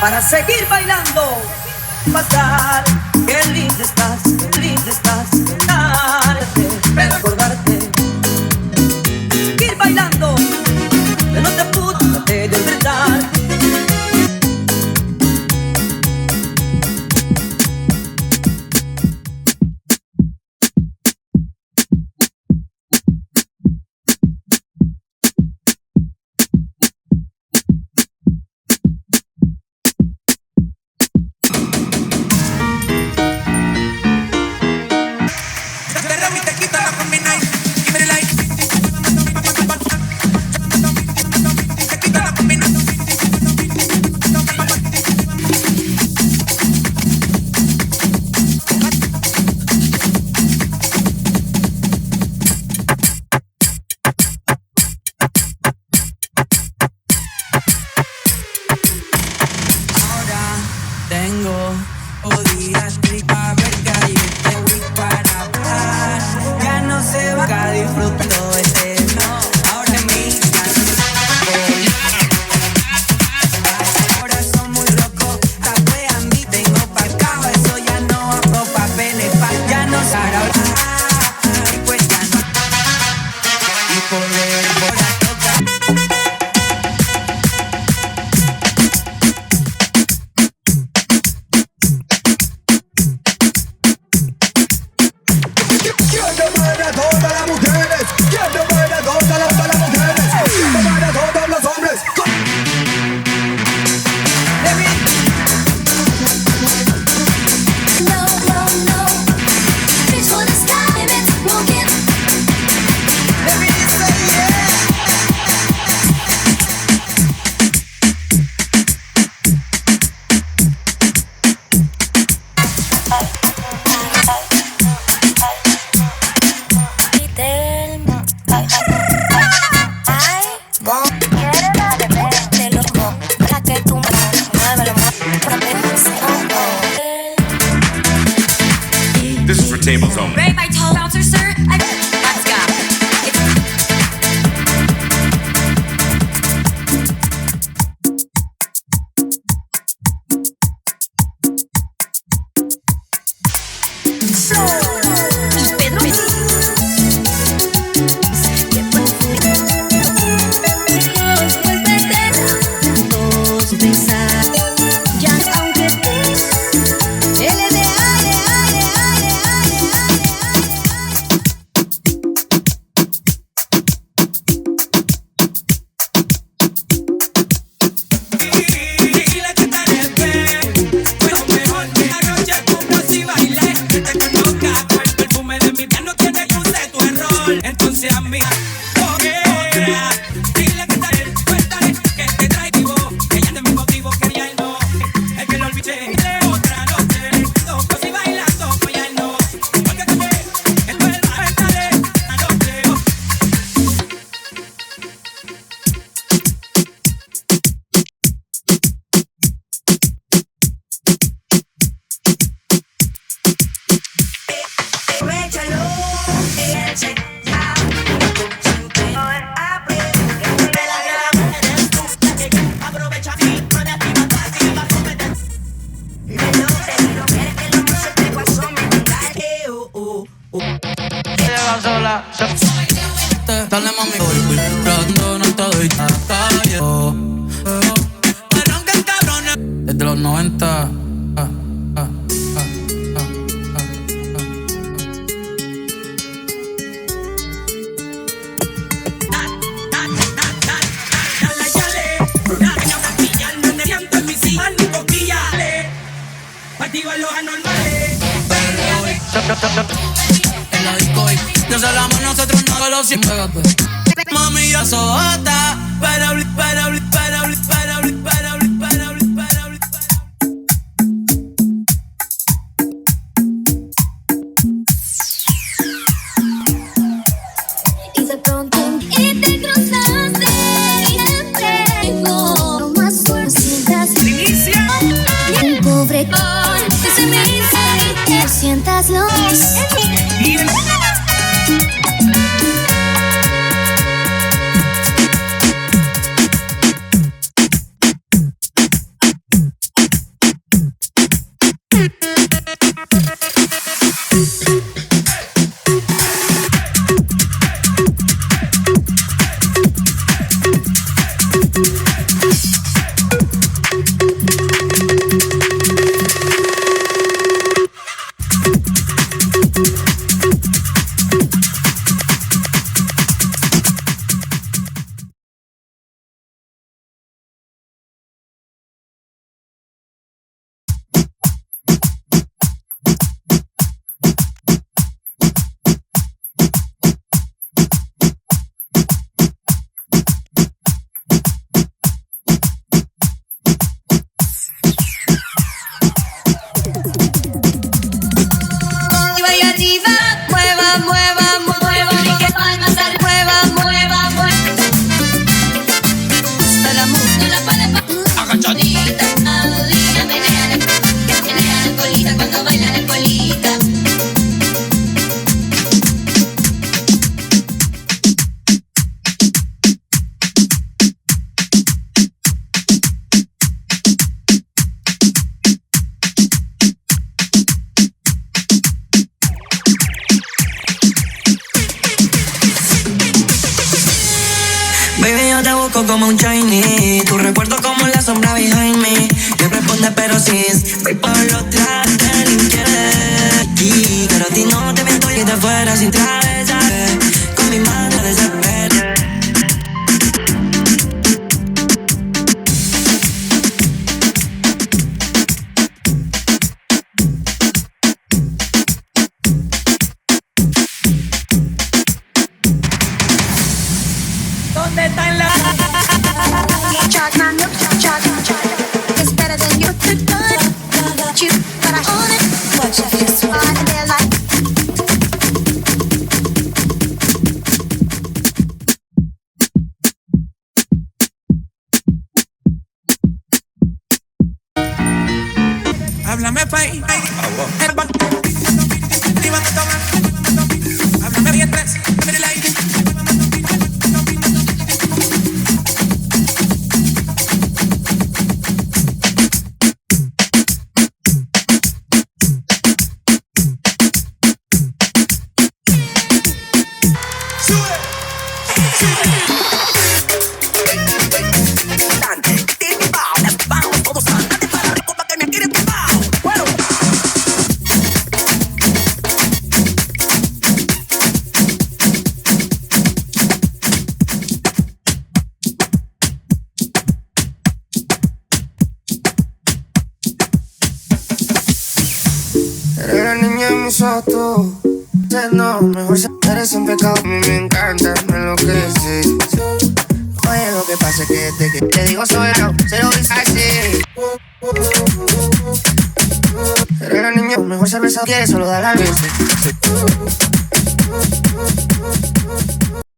para seguir bailando. Pasar, qué lindo estás, darte, recordarte, seguir bailando, que no te pude de verdad. This is for tables only. Right, my tall bouncer, sir. Let's go. Dale mami, voy no estoy calle. Arrancan cabrones desde los 90. Activa los anormales. En la disco nos hablamos nosotros, no lo siempre. Mami, yo soy hota, para Y de pronto y te cruzaste siempre no más sientas el pobre que se me dice y te sientas los colita. Baby, yo te busco como un Chinese. Tu recuerdo como la sombra behind me. Me responde pero sí. Voy por los trajes del infierno. Pero a ti no te miento y te fuera sin travesa. Con mi mano desespera. ¿Dónde están las? It's better than you could you, but I own it. Watch it, just fine and they're like. Háblame, pay. Háblame bien, tres. Eres la niña en mis ojos, no, mejor ser eres un pecado. A mí me encanta, me enloqueces. Oye, lo que pasa es que desde que te digo soberano, se lo dice así. Eres la niña, mejor cerveza quieres, solo da la vez.